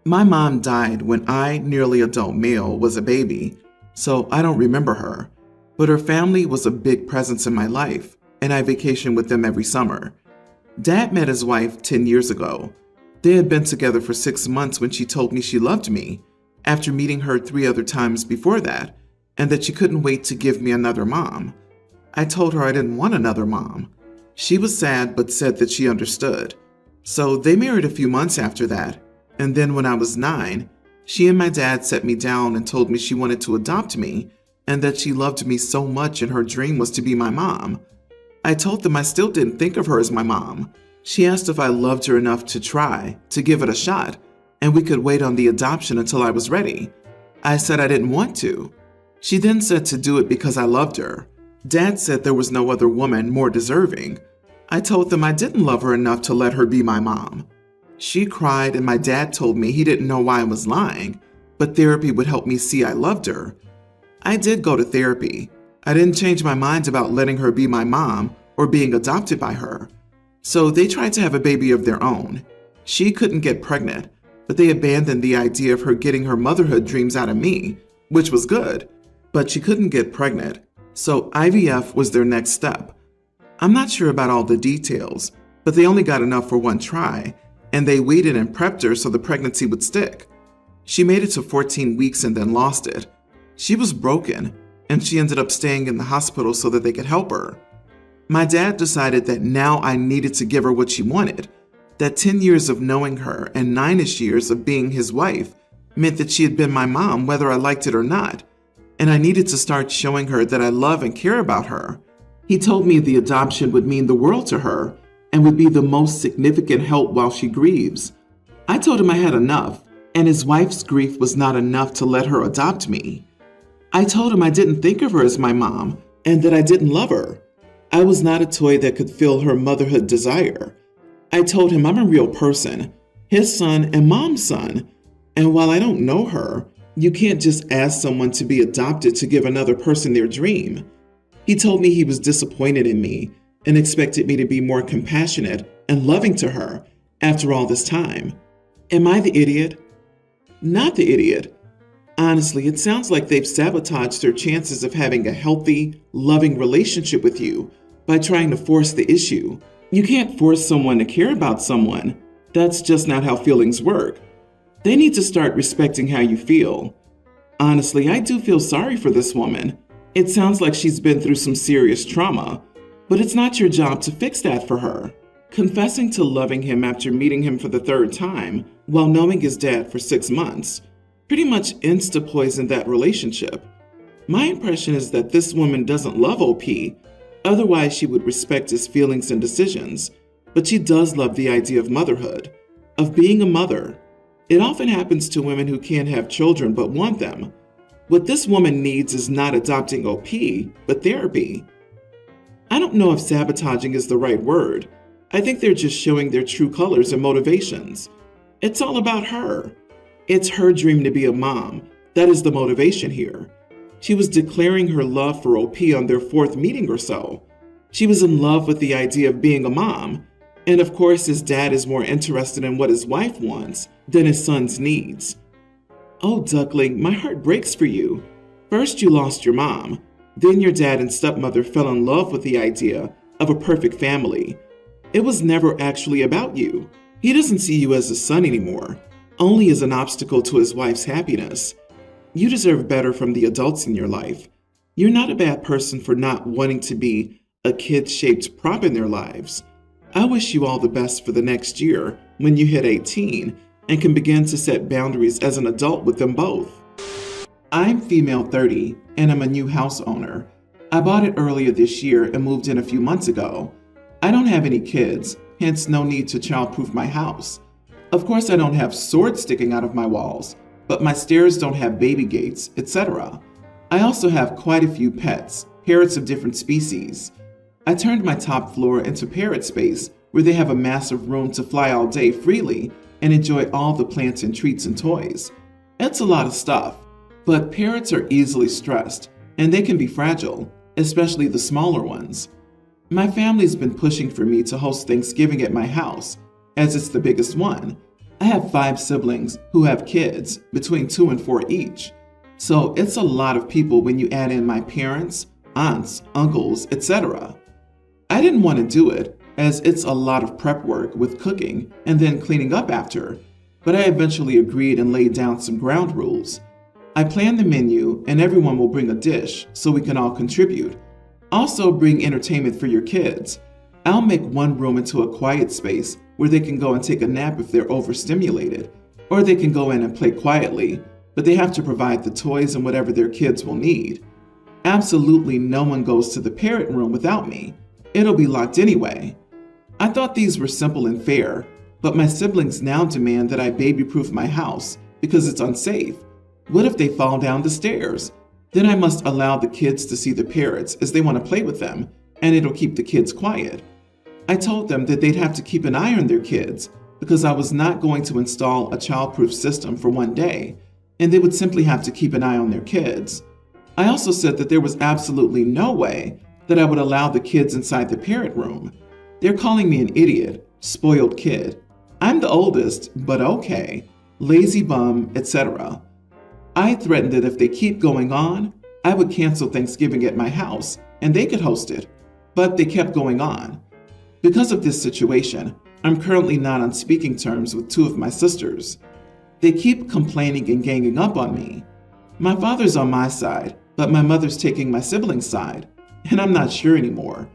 My mom died when I, nearly adult male, was a baby, so I don't remember her. But her family was a big presence in my life, and I vacationed with them every summer. Dad met his wife 10 years ago. They had been together for 6 months when she told me she loved me, after meeting her 3 other times before that, and that she couldn't wait to give me another mom. I told her I didn't want another mom. She was sad but said that she understood. So they married a few months after that, and then when I was 9, she and my dad sat me down and told me she wanted to adopt me and that she loved me so much and her dream was to be my mom. I told them I still didn't think of her as my mom. She asked if I loved her enough to try, to give it a shot, and we could wait on the adoption until I was ready. I said I didn't want to. She then said to do it because I loved her. Dad said there was no other woman more deserving. I told them I didn't love her enough to let her be my mom. She cried and my dad told me he didn't know why I was lying, but therapy would help me see I loved her. I did go to therapy. I didn't change my mind about letting her be my mom or being adopted by her. So they tried to have a baby of their own. She couldn't get pregnant, but they abandoned the idea of her getting her motherhood dreams out of me, which was good, but she couldn't get pregnant. So IVF was their next step. I'm not sure about all the details, but they only got enough for one try, and they waited and prepped her so the pregnancy would stick. She made it to 14 weeks and then lost it. She was broken, and she ended up staying in the hospital so that they could help her. My dad decided that now I needed to give her what she wanted, that 10 years of knowing her and 9-ish years of being his wife meant that she had been my mom whether I liked it or not, and I needed to start showing her that I love and care about her. He told me the adoption would mean the world to her and would be the most significant help while she grieves. I told him I had enough, and his wife's grief was not enough to let her adopt me. I told him I didn't think of her as my mom and that I didn't love her. I was not a toy that could fill her motherhood desire. I told him I'm a real person, his son and mom's son, and while I don't know her, you can't just ask someone to be adopted to give another person their dream. He told me he was disappointed in me and expected me to be more compassionate and loving to her after all this time. Am I the idiot? Not the idiot. Honestly, it sounds like they've sabotaged their chances of having a healthy, loving relationship with you by trying to force the issue. You can't force someone to care about someone. That's just not how feelings work. They need to start respecting how you feel. Honestly, I do feel sorry for this woman. It sounds like she's been through some serious trauma, but it's not your job to fix that for her. Confessing to loving him after meeting him for the 3rd time while knowing his dad for 6 months pretty much insta-poisoned that relationship. My impression is that this woman doesn't love OP, otherwise she would respect his feelings and decisions, but she does love the idea of motherhood, of being a mother. It often happens to women who can't have children but want them. What this woman needs is not adopting OP, but therapy. I don't know if sabotaging is the right word. I think they're just showing their true colors and motivations. It's all about her. It's her dream to be a mom. That is the motivation here. She was declaring her love for OP on their 4th meeting or so. She was in love with the idea of being a mom. And of course, his dad is more interested in what his wife wants than his son's needs. Oh, Duckling, my heart breaks for you. First, you lost your mom. Then your dad and stepmother fell in love with the idea of a perfect family. It was never actually about you. He doesn't see you as a son anymore, only as an obstacle to his wife's happiness. You deserve better from the adults in your life. You're not a bad person for not wanting to be a kid-shaped prop in their lives. I wish you all the best for the next year when you hit 18 and can begin to set boundaries as an adult with them both. I'm female 30 and I'm a new house owner. I bought it earlier this year and moved in a few months ago. I don't have any kids, hence no need to childproof my house. Of course, I don't have swords sticking out of my walls, but my stairs don't have baby gates, etc. I also have quite a few pets, parrots of different species. I turned my top floor into parrot space where they have a massive room to fly all day freely and enjoy all the plants and treats and toys. It's a lot of stuff, but parrots are easily stressed and they can be fragile, especially the smaller ones. My family's been pushing for me to host Thanksgiving at my house, as it's the biggest one. I have 5 siblings who have kids, between 2 and 4 each. So it's a lot of people when you add in my parents, aunts, uncles, etc. I didn't want to do it, as it's a lot of prep work with cooking and then cleaning up after, but I eventually agreed and laid down some ground rules. I planned the menu and everyone will bring a dish so we can all contribute. Also bring entertainment for your kids. I'll make one room into a quiet space where they can go and take a nap if they're overstimulated, or they can go in and play quietly, but they have to provide the toys and whatever their kids will need. Absolutely no one goes to the parent room without me. It'll be locked anyway. I thought these were simple and fair, but my siblings now demand that I baby-proof my house because it's unsafe. What if they fall down the stairs? Then I must allow the kids to see the parrots as they want to play with them, and it'll keep the kids quiet. I told them that they'd have to keep an eye on their kids because I was not going to install a childproof system for one day, and they would simply have to keep an eye on their kids. I also said that there was absolutely no way that I would allow the kids inside the parent room. They're calling me an idiot, spoiled kid. I'm the oldest, but okay, lazy bum, etc. I threatened that if they keep going on, I would cancel Thanksgiving at my house and they could host it, but they kept going on. Because of this situation, I'm currently not on speaking terms with 2 of my sisters. They keep complaining and ganging up on me. My father's on my side, but my mother's taking my siblings' side, and I'm not sure anymore.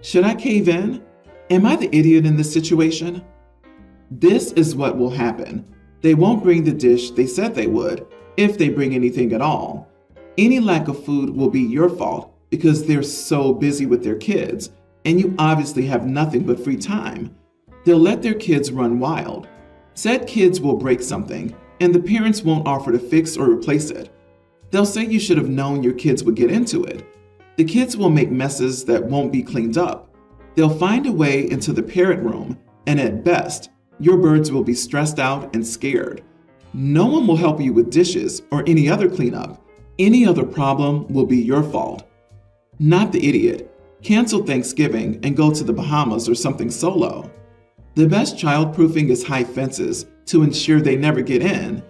Should I cave in? Am I the idiot in this situation? This is what will happen. They won't bring the dish they said they would, if they bring anything at all. Any lack of food will be your fault because they're so busy with their kids, and you obviously have nothing but free time. They'll let their kids run wild. Said kids will break something, and the parents won't offer to fix or replace it. They'll say you should have known your kids would get into it. The kids will make messes that won't be cleaned up. They'll find a way into the parent room, and at best, your birds will be stressed out and scared. No one will help you with dishes or any other cleanup. Any other problem will be your fault. Not the idiot. Cancel Thanksgiving and go to the Bahamas or something solo. The best childproofing is high fences to ensure they never get in.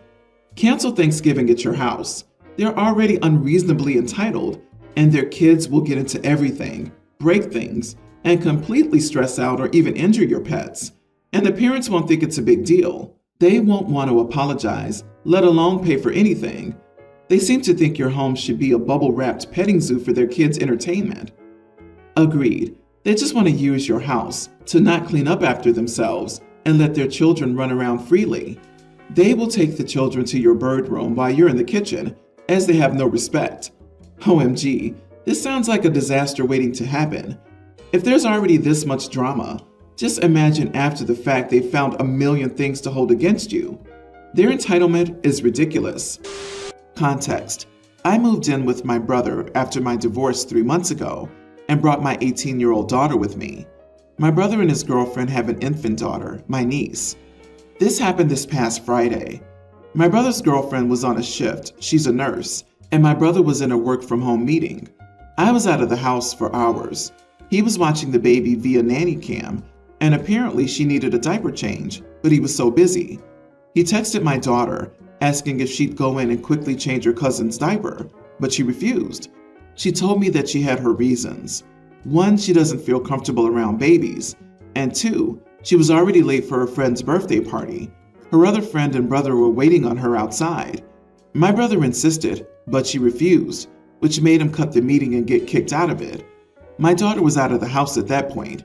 Cancel Thanksgiving at your house. They're already unreasonably entitled, and their kids will get into everything, break things, and completely stress out or even injure your pets. And the parents won't think it's a big deal. They won't want to apologize, let alone pay for anything. They seem to think your home should be a bubble-wrapped petting zoo for their kids' entertainment. Agreed. They just want to use your house to not clean up after themselves and let their children run around freely. They will take the children to your bird room while you're in the kitchen, as they have no respect. OMG, this sounds like a disaster waiting to happen. If there's already this much drama, just imagine after the fact they've found a million things to hold against you. Their entitlement is ridiculous. Context: I moved in with my brother after my divorce 3 months ago and brought my 18-year-old daughter with me. My brother and his girlfriend have an infant daughter, my niece. This happened this past Friday. My brother's girlfriend was on a shift, she's a nurse, and my brother was in a work-from-home meeting. I was out of the house for hours. He was watching the baby via nanny cam, and apparently she needed a diaper change, but he was so busy. He texted my daughter, asking if she'd go in and quickly change her cousin's diaper, but she refused. She told me that she had her reasons. 1, she doesn't feel comfortable around babies, and 2, she was already late for her friend's birthday party. Her other friend and brother were waiting on her outside. My brother insisted, but she refused, which made him cut the meeting and get kicked out of it. My daughter was out of the house at that point.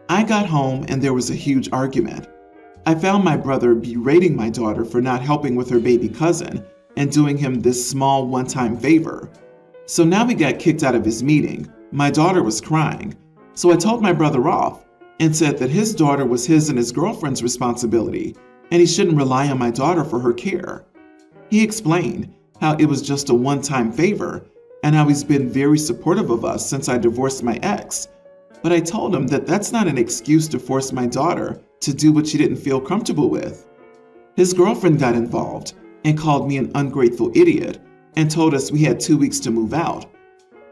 I got home and there was a huge argument. I found my brother berating my daughter for not helping with her baby cousin and doing him this small one-time favor. So now we got kicked out of his meeting. My daughter was crying. So I told my brother off and said that his daughter was his and his girlfriend's responsibility and he shouldn't rely on my daughter for her care. He explained how it was just a one-time favor and how he's been very supportive of us since I divorced my ex. But I told him that that's not an excuse to force my daughter to do what she didn't feel comfortable with. His girlfriend got involved and called me an ungrateful idiot and told us we had 2 weeks to move out.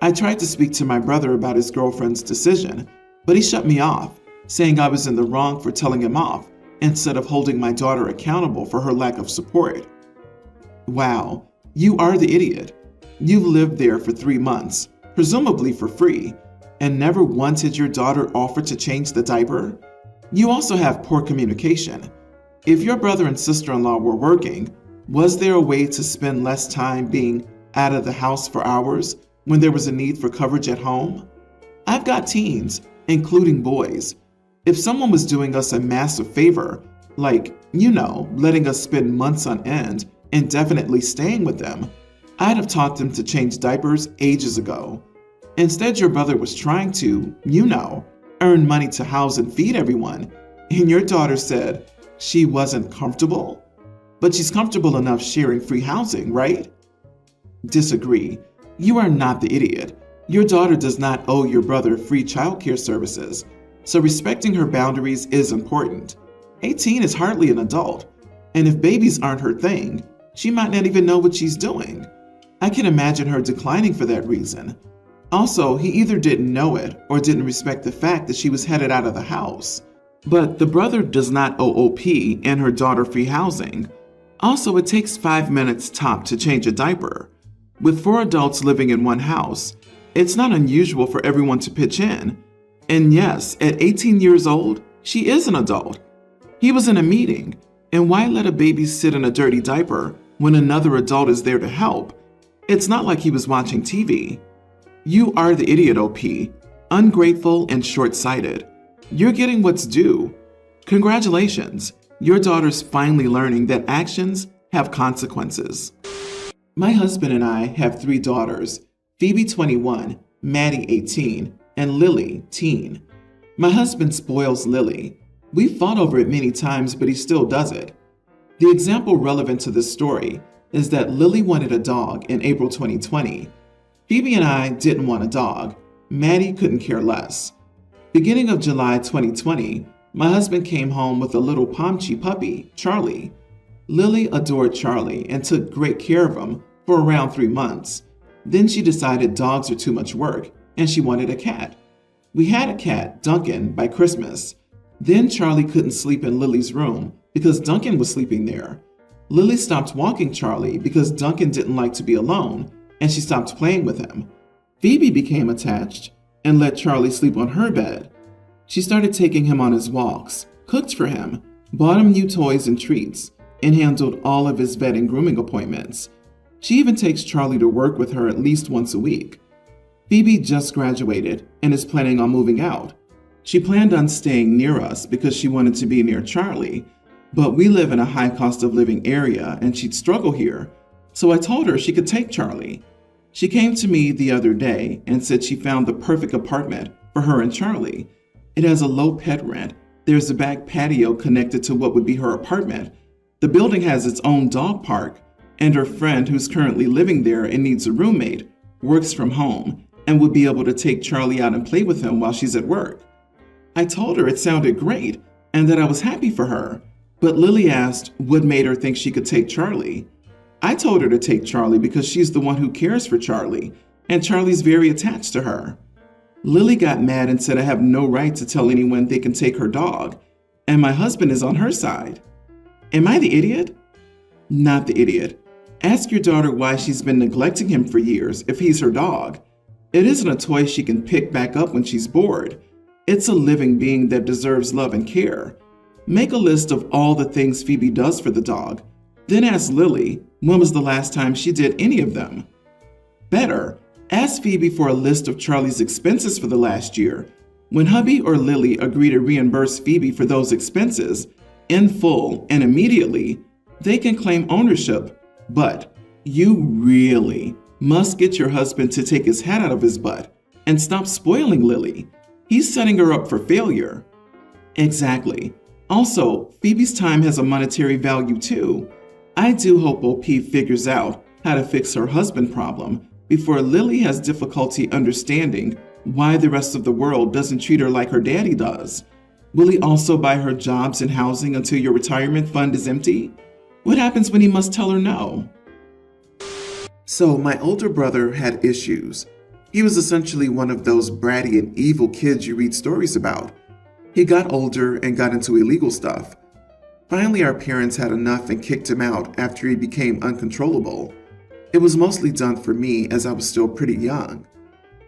I tried to speak to my brother about his girlfriend's decision, but he shut me off, saying I was in the wrong for telling him off instead of holding my daughter accountable for her lack of support. Wow, you are the idiot. You've lived there for 3 months, presumably for free, and never once had your daughter offered to change the diaper? You also have poor communication. If your brother and sister-in-law were working, was there a way to spend less time being out of the house for hours when there was a need for coverage at home? I've got teens, including boys. If someone was doing us a massive favor, like, letting us spend months on end, indefinitely staying with them, I'd have taught them to change diapers ages ago. Instead, your brother was trying to, earn money to house and feed everyone, and your daughter said she wasn't comfortable? But she's comfortable enough sharing free housing, right? Disagree. You are not the idiot. Your daughter does not owe your brother free childcare services, so respecting her boundaries is important. 18 is hardly an adult, and if babies aren't her thing, she might not even know what she's doing. I can imagine her declining for that reason. Also, he either didn't know it or didn't respect the fact that she was headed out of the house. But the brother does not owe OP and her daughter free housing. Also, it takes 5 minutes top to change a diaper. With 4 adults living in one house, it's not unusual for everyone to pitch in. And yes, at 18 years old, she is an adult. He was in a meeting, and why let a baby sit in a dirty diaper when another adult is there to help? It's not like he was watching TV. You are the idiot, OP. Ungrateful and short-sighted. You're getting what's due. Congratulations. Your daughter's finally learning that actions have consequences. My husband and I have 3 daughters, Phoebe 21, Maddie 18, and Lily teen. My husband spoils Lily. We've fought over it many times, but he still does it. The example relevant to this story is that Lily wanted a dog in April 2020. Phoebe and I didn't want a dog. Maddie couldn't care less. Beginning of July 2020, my husband came home with a little Pomchi puppy, Charlie. Lily adored Charlie and took great care of him for around 3 months. Then she decided dogs are too much work and she wanted a cat. We had a cat, Duncan, by Christmas. Then Charlie couldn't sleep in Lily's room because Duncan was sleeping there. Lily stopped walking Charlie because Duncan didn't like to be alone, and she stopped playing with him. Phoebe became attached and let Charlie sleep on her bed. She started taking him on his walks, cooked for him, bought him new toys and treats, and handled all of his vet and grooming appointments. She even takes Charlie to work with her at least once a week. Phoebe just graduated and is planning on moving out. She planned on staying near us because she wanted to be near Charlie, but we live in a high cost of living area and she'd struggle here, so I told her she could take Charlie. She came to me the other day and said she found the perfect apartment for her and Charlie. It has a low pet rent. There's a back patio connected to what would be her apartment. The building has its own dog park, and her friend, who's currently living there and needs a roommate, works from home and would be able to take Charlie out and play with him while she's at work. I told her it sounded great and that I was happy for her, but Lily asked what made her think she could take Charlie. I told her to take Charlie because she's the one who cares for Charlie, and Charlie's very attached to her. Lily got mad and said I have no right to tell anyone they can take her dog, and my husband is on her side. Am I the idiot? Not the idiot. Ask your daughter why she's been neglecting him for years if he's her dog. It isn't a toy she can pick back up when she's bored. It's a living being that deserves love and care. Make a list of all the things Phoebe does for the dog. Then ask Lily when was the last time she did any of them. Better, ask Phoebe for a list of Charlie's expenses for the last year. When hubby or Lily agree to reimburse Phoebe for those expenses in full and immediately, they can claim ownership. But you really must get your husband to take his hat out of his butt and stop spoiling Lily. He's setting her up for failure. Exactly. Also, Phoebe's time has a monetary value too. I do hope OP figures out how to fix her husband problem before Lily has difficulty understanding why the rest of the world doesn't treat her like her daddy does. Will he also buy her jobs and housing until your retirement fund is empty? What happens when he must tell her no? So my older brother had issues. He was essentially one of those bratty and evil kids you read stories about. He got older and got into illegal stuff. Finally, our parents had enough and kicked him out after he became uncontrollable. It was mostly done for me as I was still pretty young.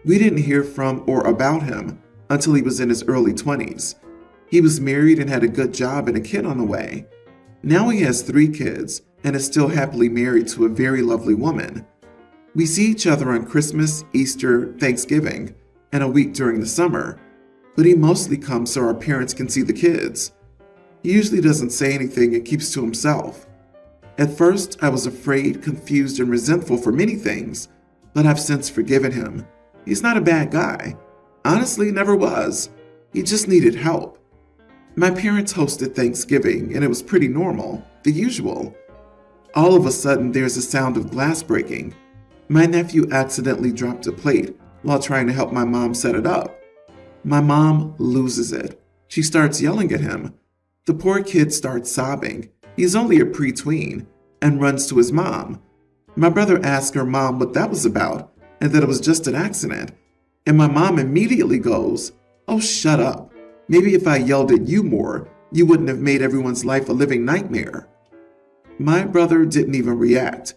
We didn't hear from or about him until he was in his early 20s. He was married and had a good job and a kid on the way. Now he has 3 kids and is still happily married to a very lovely woman. We see each other on Christmas, Easter, Thanksgiving, and a week during the summer, but he mostly comes so our parents can see the kids. He usually doesn't say anything and keeps to himself. At first, I was afraid, confused, and resentful for many things, but I've since forgiven him. He's not a bad guy. Honestly, never was. He just needed help. My parents hosted Thanksgiving, and it was pretty normal, the usual. All of a sudden, there's a sound of glass breaking. My nephew accidentally dropped a plate while trying to help my mom set it up. My mom loses it. She starts yelling at him. The poor kid starts sobbing. He's only a preteen and runs to his mom. My brother asks her mom what that was about and that it was just an accident. And my mom immediately goes, "Oh, shut up. Maybe if I yelled at you more, you wouldn't have made everyone's life a living nightmare." My brother didn't even react.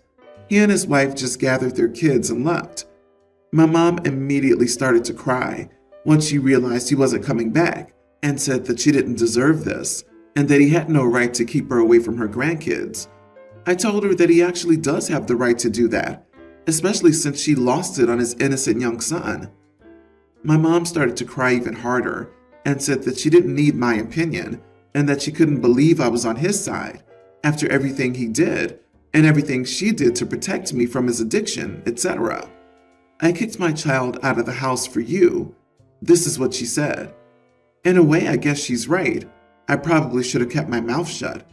He and his wife just gathered their kids and left. My mom immediately started to cry once she realized he wasn't coming back and said that she didn't deserve this and that he had no right to keep her away from her grandkids. I told her that he actually does have the right to do that, especially since she lost it on his innocent young son. My mom started to cry even harder and said that she didn't need my opinion and that she couldn't believe I was on his side after everything he did and everything she did to protect me from his addiction, etc. "I kicked my child out of the house for you." This is what she said. In a way, I guess she's right. I probably should have kept my mouth shut.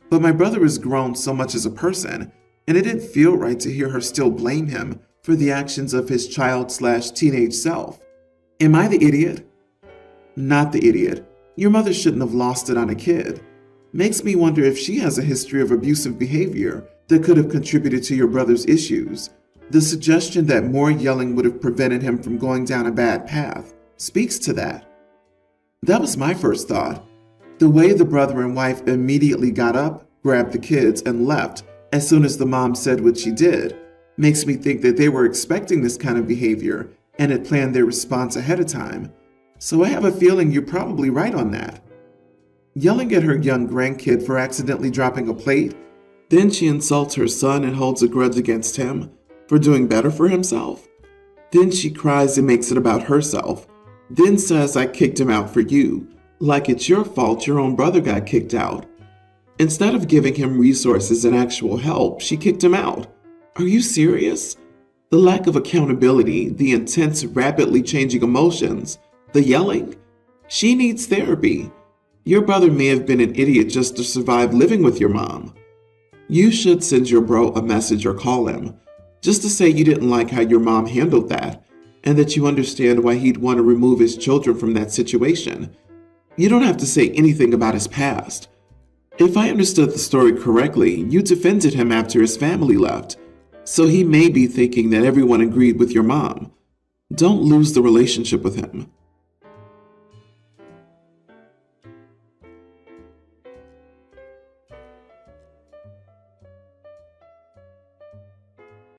But my brother has grown so much as a person, and it didn't feel right to hear her still blame him for the actions of his child/teenage self. Am I the idiot? Not the idiot. Your mother shouldn't have lost it on a kid. Makes me wonder if she has a history of abusive behavior that could have contributed to your brother's issues. The suggestion that more yelling would have prevented him from going down a bad path speaks to that. That was my first thought. The way the brother and wife immediately got up, grabbed the kids, and left as soon as the mom said what she did makes me think that they were expecting this kind of behavior and had planned their response ahead of time. So I have a feeling you're probably right on that. Yelling at her young grandkid for accidentally dropping a plate, then she insults her son and holds a grudge against him for doing better for himself. Then she cries and makes it about herself, then says, "I kicked him out for you," like it's your fault your own brother got kicked out. Instead of giving him resources and actual help, she kicked him out. Are you serious? The lack of accountability, the intense, rapidly changing emotions, the yelling. She needs therapy. Your brother may have been an idiot just to survive living with your mom. You should send your bro a message or call him, just to say you didn't like how your mom handled that, and that you understand why he'd want to remove his children from that situation. You don't have to say anything about his past. If I understood the story correctly, you defended him after his family left, so he may be thinking that everyone agreed with your mom. Don't lose the relationship with him.